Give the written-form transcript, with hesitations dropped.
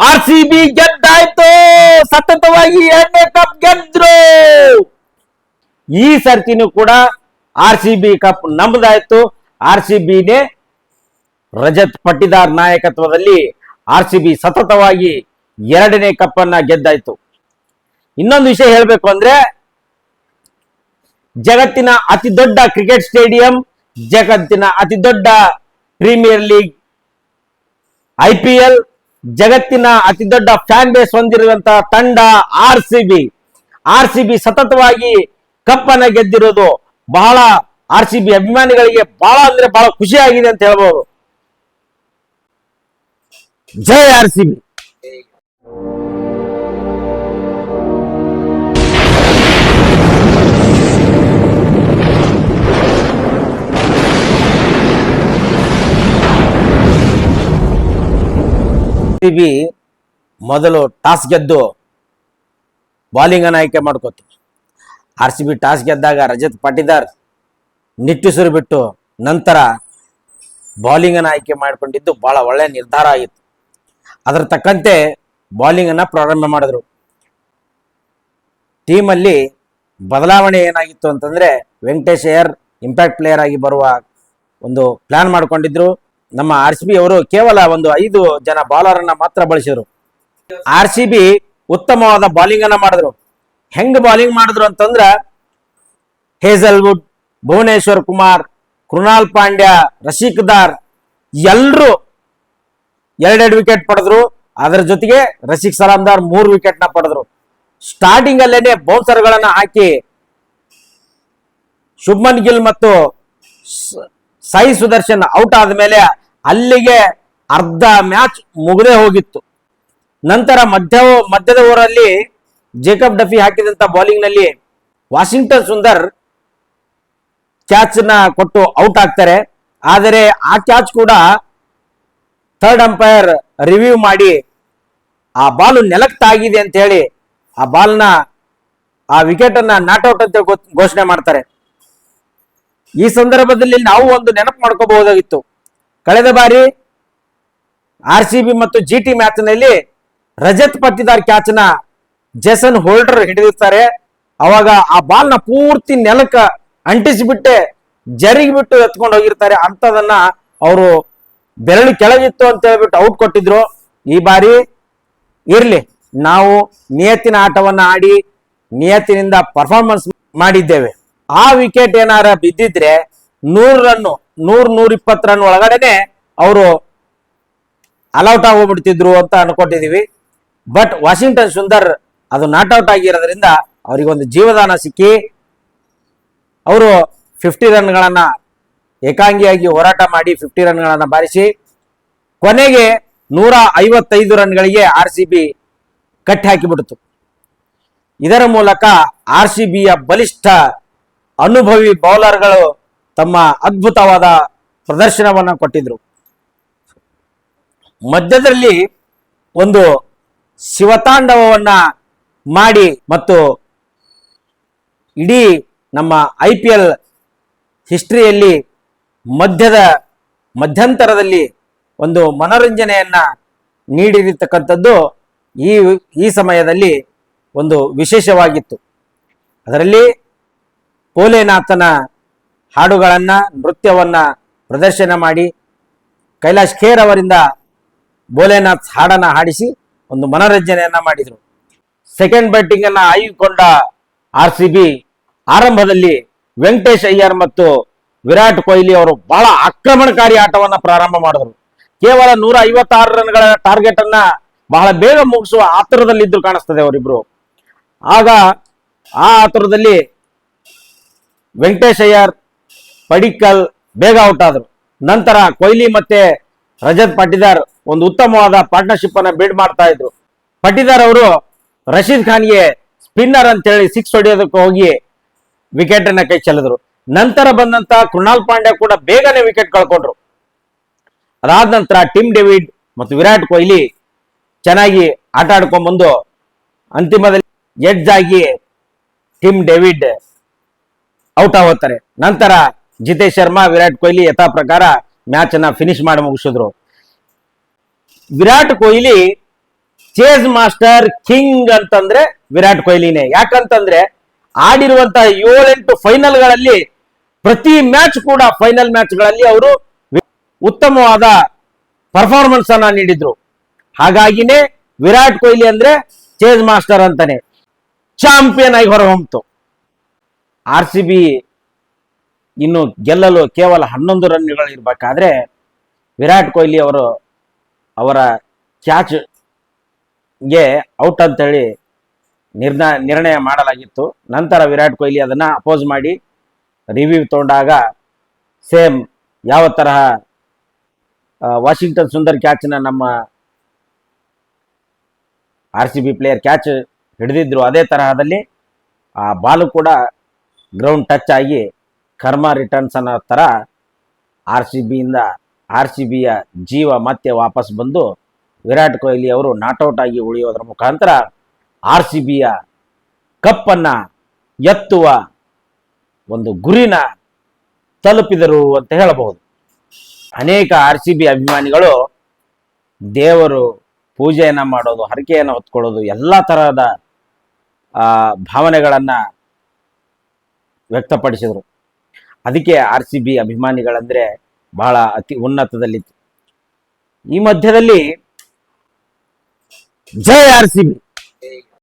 R C B ಗೆದ್ದಾಯ್ತು, ಸತತವಾಗಿ 2ನೇ cup ಗೆದ್ರು. ಈ ಸರ್ತಿನೂ ಕೂಡ ಆರ್ ಸಿ ಬಿ ಕಪ್ ನಮ್ಮದಾಯ್ತು. ಆರ್ ಸಿ ಬಿನೇ ರಜತ್ ಪಟ್ಟಿದಾರ್ ನಾಯಕತ್ವದಲ್ಲಿ ಆರ್ ಸಿ ಬಿ ಸತತವಾಗಿ 2ನೇ ಕಪ್ ಅನ್ನ ಗೆದ್ದಾಯ್ತು. ಇನ್ನೊಂದು ವಿಷಯ ಹೇಳಬೇಕು ಅಂದ್ರೆ, ಜಗತ್ತಿನ ಅತಿ ದೊಡ್ಡ ಕ್ರಿಕೆಟ್ ಸ್ಟೇಡಿಯಂ, ಜಗತ್ತಿನ ಅತಿ ದೊಡ್ಡ ಪ್ರೀಮಿಯರ್ ಲೀಗ್ IPL, ಜಗತ್ತಿನ ಅತಿ ದೊಡ್ಡ ಫ್ಯಾನ್ ಬೇಸ್ ಹೊಂದಿರುವಂತಹ ತಂಡ ಆರ್ ಸಿ ಬಿ ಸತತವಾಗಿ ಕಪ್ ಅನ್ನ ಗೆದ್ದಿರೋದು ಬಹಳ ಆರ್ ಸಿ ಬಿ ಅಭಿಮಾನಿಗಳಿಗೆ ಬಹಳ ಅಂದ್ರೆ ಬಹಳ ಖುಷಿ ಆಗಿದೆ ಅಂತ ಹೇಳ್ಬೋದು. ಜೈ ಆರ್ ಸಿ ಬಿ. ಬಿ ಮೊದಲು ಟಾಸ್ ಗೆದ್ದು ಬಾಲಿಂಗ್ ಅನ್ನು ಆಯ್ಕೆ ಮಾಡ್ಕೋತು. ಆರ್ ಸಿ ಬಿ ಟಾಸ್ ಗೆದ್ದಾಗ ರಜತ್ ಪಾಟಿದಾರ್ ನಿಟ್ಟುಸಿರು ಬಿಟ್ಟು ನಂತರ ಬಾಲಿಂಗ್ ಅನ್ನು ಆಯ್ಕೆ ಮಾಡಿಕೊಂಡಿದ್ದು ಬಹಳ ಒಳ್ಳೆಯ ನಿರ್ಧಾರ ಆಗಿತ್ತು. ಅದರ ತಕ್ಕಂತೆ ಬಾಲಿಂಗ್ ಅನ್ನ ಪ್ರಾರಂಭ ಮಾಡಿದ್ರು. ಟೀಮಲ್ಲಿ ಬದಲಾವಣೆ ಏನಾಗಿತ್ತು ಅಂತಂದ್ರೆ, ವೆಂಕಟೇಶ್ ಅಯ್ಯರ್ ಇಂಪ್ಯಾಕ್ಟ್ ಪ್ಲೇಯರ್ ಆಗಿ ಬರುವ ಒಂದು ಪ್ಲಾನ್ ಮಾಡ್ಕೊಂಡಿದ್ರು. ನಮ್ಮ ಆರ್ ಸಿ ಬಿ ಅವರು ಕೇವಲ ಒಂದು 5 ಜನ ಬೌಲರ್ ಅನ್ನ ಮಾತ್ರ ಬಳಸಿದ್ರು. ಆರ್ ಸಿ ಬಿ ಉತ್ತಮವಾದ ಬಾಲಿಂಗ್ ಅನ್ನ ಮಾಡಿದ್ರು. ಹೆಂಗ್ ಬಾಲಿಂಗ್ ಮಾಡಿದ್ರು ಅಂತಂದ್ರ, ಹೇಜಲ್ವುಡ್, ಭುವನೇಶ್ವರ್ ಕುಮಾರ್, ಕೃಣಾಲ್ ಪಾಂಡ್ಯ, ರಶೀಕ್ ದಾರ್ ಎಲ್ಲರೂ 2 ವಿಕೆಟ್ ಪಡೆದ್ರು. ಅದರ ಜೊತೆಗೆ ರಶೀಕ್ ಸಲಾಮ್ದಾರ್ 3 ವಿಕೆಟ್ ನ ಪಡೆದ್ರು. ಸ್ಟಾರ್ಟಿಂಗ್ ಅಲ್ಲೇನೆ ಬೌನ್ಸರ್ ಗಳನ್ನ ಹಾಕಿ ಶುಭ್ಮನ್ ಗಿಲ್ ಮತ್ತು ಸಾಯಿ ಸುದರ್ಶನ್ ಔಟ್ ಆದ್ಮೇಲೆ ಅಲ್ಲಿಗೆ ಅರ್ಧ ಮ್ಯಾಚ್ ಮುಗದೆ ಹೋಗಿತ್ತು. ನಂತರ ಮಧ್ಯದ ಓವರಲ್ಲಿ ಜೇಕಬ್ ಡಫಿ ಹಾಕಿದಂತ ಬೌಲಿಂಗ್ ನಲ್ಲಿ ವಾಷಿಂಗ್ಟನ್ ಸುಂದರ್ ಕ್ಯಾಚ್ ನ ಕೊಟ್ಟು ಔಟ್ ಆಗ್ತಾರೆ. ಆದರೆ ಆ ಕ್ಯಾಚ್ ಕೂಡ ಥರ್ಡ್ ಅಂಪೈರ್ ರಿವ್ಯೂ ಮಾಡಿ ಆ ಬಾಲ್ ನೆಲಕ್ಕೆ ತಾಗಿದೆ ಅಂತ ಹೇಳಿ ಆ ವಿಕೆಟ್ ಅನ್ನ ನಾಟ್ ಔಟ್ ಅಂತ ಘೋಷಣೆ ಮಾಡ್ತಾರೆ. ಈ ಸಂದರ್ಭದಲ್ಲಿ ನಾವು ಒಂದು ನೆನಪು ಮಾಡ್ಕೋಬಹುದಾಗಿತ್ತು. ಕಳೆದ ಬಾರಿ ಆರ್ ಸಿ ಬಿ ಮತ್ತು ಜಿ ಟಿ ಮ್ಯಾಚ್ ನಲ್ಲಿ ರಜತ್ ಪಟ್ಟಿದಾರ್ ಕ್ಯಾಚ್ ನ ಜೇಸನ್ ಹೋಲ್ಡರ್ ಹಿಡಿದಿರ್ತಾರೆ. ಅವಾಗ ಆ ಬಾಲ್ ನ ಪೂರ್ತಿ ನೆಲಕ್ಕೆ ಅಂಟಿಸಿಬಿಟ್ಟೆ ಜರಿಗಿಬಿಟ್ಟು ಎತ್ಕೊಂಡು ಹೋಗಿರ್ತಾರೆ. ಅಂತದನ್ನ ಅವರು ಬೆರಳು ಕೆಳಗಿತ್ತು ಅಂತ ಹೇಳ್ಬಿಟ್ಟು ಔಟ್ ಕೊಟ್ಟಿದ್ರು. ಈ ಬಾರಿ ಇರ್ಲಿ, ನಾವು ನಿಯತ್ತಿನ ಆಟವನ್ನ ಆಡಿ ನಿಯತ್ತಿನಿಂದ ಪರ್ಫಾರ್ಮೆನ್ಸ್ ಮಾಡಿದ್ದೇವೆ. ಆ ವಿಕೆಟ್ ಏನಾರ ಬಿದ್ದಿದ್ರೆ 100 ರನ್ 100-120 ರನ್ ಒಳಗಡೆನೆ ಅವರು ಅಲೌಟ್ ಆಗೋಗ್ಬಿಡ್ತಿದ್ರು ಅಂತ ಅನ್ಕೊಟ್ಟಿದೀವಿ. ಬಟ್ ವಾಷಿಂಗ್ಟನ್ ಸುಂದರ್ ಅದು ನಾಟ್ ಔಟ್ ಆಗಿರೋದ್ರಿಂದ ಅವರಿಗೊಂದು ಜೀವದಾನ ಸಿಕ್ಕಿ ಅವರು 50 ರನ್ಗಳನ್ನ ಏಕಾಂಗಿಯಾಗಿ ಹೋರಾಟ ಮಾಡಿ 50 ರನ್ಗಳನ್ನ ಬಾರಿಸಿ ಕೊನೆಗೆ 155 ರನ್ಗಳಿಗೆ ಆರ್ ಸಿ ಬಿ ಕಟ್ಟಿ ಹಾಕಿಬಿಡ್ತು. ಇದರ ಮೂಲಕ ಆರ್ ಸಿ ಬಿಯ ಬಲಿಷ್ಠ ಅನುಭವಿ ಬೌಲರ್ಗಳು ತಮ್ಮ ಅದ್ಭುತವಾದ ಪ್ರದರ್ಶನವನ್ನು ಕೊಟ್ಟಿದ್ರು. ಮಧ್ಯದಲ್ಲಿ ಒಂದು ಶಿವತಾಂಡವವನ್ನ ಮಾಡಿ ಮತ್ತು ಇಡೀ ನಮ್ಮ IPL ಹಿಸ್ಟ್ರಿಯಲ್ಲಿ ಮಧ್ಯಂತರದಲ್ಲಿ ಒಂದು ಮನೋರಂಜನೆಯನ್ನ ನೀಡಿರತಕ್ಕಂಥದ್ದು ಈ ಸಮಯದಲ್ಲಿ ಒಂದು ವಿಶೇಷವಾಗಿತ್ತು. ಅದರಲ್ಲಿ ಭೋಲೆನಾಥನ ಹಾಡುಗಳನ್ನ ನೃತ್ಯವನ್ನ ಪ್ರದರ್ಶನ ಮಾಡಿ ಕೈಲಾಶ್ ಖೇರ್ ಅವರಿಂದ ಭೋಲೆನಾಥ್ ಹಾಡನ್ನ ಹಾಡಿಸಿ ಒಂದು ಮನೋರಂಜನೆಯನ್ನ ಮಾಡಿದರು. ಸೆಕೆಂಡ್ ಬ್ಯಾಟಿಂಗ್ ಅನ್ನ ಆಯ್ದುಕೊಂಡ ಆರ್ ಸಿ ಬಿ ಆರಂಭದಲ್ಲಿ ವೆಂಕಟೇಶ್ ಅಯ್ಯರ್ ಮತ್ತು ವಿರಾಟ್ ಕೊಹ್ಲಿ ಅವರು ಬಹಳ ಆಕ್ರಮಣಕಾರಿ ಆಟವನ್ನ ಪ್ರಾರಂಭ ಮಾಡಿದ್ರು. ಕೇವಲ 156 ರನ್ಗಳ ಟಾರ್ಗೆಟ್ ಅನ್ನ ಬಹಳ ಬೇಗ ಮುಗಿಸುವ ಆತುರದಲ್ಲಿದ್ದು ಕಾಣಿಸ್ತದೆ ಅವರಿಬ್ರು. ಆಗ ಆ ಆತುರದಲ್ಲಿ ವೆಂಕಟೇಶ್ ಅಯ್ಯರ್, ಪಡಿಕ್ಕಲ್ ಬೇಗ ಔಟ್ ಆದ್ರು. ನಂತರ ಕೊಹ್ಲಿ ಮತ್ತೆ ರಜತ್ ಪಾಟಿದಾರ್ ಒಂದು ಉತ್ತಮವಾದ ಪಾರ್ಟ್ನರ್ಶಿಪ್ ಅನ್ನ ಬಿಲ್ಡ್ ಮಾಡ್ತಾ ಇದ್ರು. ಪಾಟಿದಾರ್ ಅವರು ರಶೀದ್ ಖಾನ್ಗೆ ಸ್ಪಿನ್ನರ್ ಅಂತ ಹೇಳಿ 6 ಹೊಡೆಯೋದಕ್ಕೆ ಹೋಗಿ ವಿಕೆಟ್ ಅನ್ನ ಕೈ ಚೆಲ್ಲಿದ್ರು. ನಂತರ ಬಂದಂತ ಕೃಣಾಲ್ ಪಾಂಡ್ಯ ಕೂಡ ಬೇಗನೆ ವಿಕೆಟ್ ಕಳ್ಕೊಂಡ್ರು. ಅದಾದ ನಂತರ ಟಿಮ್ ಡೇವಿಡ್ ಮತ್ತು ವಿರಾಟ್ ಕೊಹ್ಲಿ ಚೆನ್ನಾಗಿ ಆಟ ಆಡ್ಕೊಂಡ್ ಬಂದು ಅಂತಿಮದಲ್ಲಿ ಎಡ್ಜ್ ಆಗಿ ಟಿಮ್ ಡೇವಿಡ್ ಔಟ್ ಆಗೋತಾರೆ. ನಂತರ ಜಿತೇಶ್ ಶರ್ಮಾ, ವಿರಾಟ್ ಕೊಹ್ಲಿ ಯಥಾ ಪ್ರಕಾರ ಮ್ಯಾಚ್ ಅನ್ನ ಫಿನಿಶ್ ಮಾಡಿ ಮುಗಿಸಿದ್ರು. Virat Kohli chase master king ಅಂತಂದ್ರೆ ವಿರಾಟ್ ಕೊಹ್ಲಿನೇ. ಯಾಕಂತಂದ್ರೆ ಆಡಿರುವಂತಹ 7-8 ಫೈನಲ್ಗಳಲ್ಲಿ ಪ್ರತಿ ಮ್ಯಾಚ್ ಕೂಡ ಫೈನಲ್ ಮ್ಯಾಚ್ಗಳಲ್ಲಿ ಅವರು ಉತ್ತಮವಾದ ಪರ್ಫಾರ್ಮೆನ್ಸ್ ಅನ್ನ ನೀಡಿದ್ರು. ಹಾಗಾಗಿನೇ ವಿರಾಟ್ ಕೊಹ್ಲಿ ಅಂದ್ರೆ ಚೇಸ್ ಮಾಸ್ಟರ್ ಅಂತಾನೆ. ಚಾಂಪಿಯನ್ ಆಗಿ ಹೊರಹೊಮ್ಮಿತು. RCB ಇನ್ನು ಗೆಲ್ಲಲು ಕೇವಲ 11 ರನ್ಗಳು ಇರಬೇಕಾದ್ರೆ ವಿರಾಟ್ ಕೊಹ್ಲಿ ಅವರ ಕ್ಯಾಚ್ಗೆ ಔಟ್ ಅಂತೇಳಿ ನಿರ್ಣಯ ಮಾಡಲಾಗಿತ್ತು. ನಂತರ ವಿರಾಟ್ ಕೊಹ್ಲಿ ಅದನ್ನ ಅಪೋಸ್ ಮಾಡಿ ರಿವ್ಯೂ ತಗೊಂಡಾಗ ಸೇಮ್ ಯಾವ ತರಹ ವಾಷಿಂಗ್ಟನ್ ಸುಂದರ್ ಕ್ಯಾಚ್ನ ನಮ್ಮ RCB ಪ್ಲೇಯರ್ ಕ್ಯಾಚ್ ಹಿಡಿದಿದ್ರು, ಅದೇ ತರಹದಲ್ಲಿ ಆ ಬಾಲು ಕೂಡ ಗ್ರೌಂಡ್ ಟಚ್ ಆಗಿ ಕರ್ಮ ರಿಟರ್ನ್ಸ್ ಅನ್ನೋ ಥರ RCBಯ ಜೀವ ಮತ್ತೆ ವಾಪಸ್ ಬಂದು ವಿರಾಟ್ ಕೊಹ್ಲಿ ಅವರು ನಾಟ್ಔಟ್ ಆಗಿ ಉಳಿಯೋದ್ರ ಮುಖಾಂತರ RCBಯ ಕಪ್ಪನ್ನು ಎತ್ತುವ ಒಂದು ಗುರಿನ ತಲುಪಿದರು ಅಂತ ಹೇಳಬಹುದು. ಅನೇಕ RCB ಅಭಿಮಾನಿಗಳು ದೇವರು ಪೂಜೆಯನ್ನು ಮಾಡೋದು, ಹರಕೆಯನ್ನು ಹೊತ್ಕೊಳ್ಳೋದು, ಎಲ್ಲ ತರಹದ ಭಾವನೆಗಳನ್ನು ವ್ಯಕ್ತಪಡಿಸಿದರು. ಅದಕ್ಕೆ RCB ಅಭಿಮಾನಿಗಳಂದ್ರೆ ಬಹಳ ಅತಿ ಉನ್ನತದಲ್ಲಿತ್ತು. ಈ ಮಧ್ಯದಲ್ಲಿ ಜೈ RCB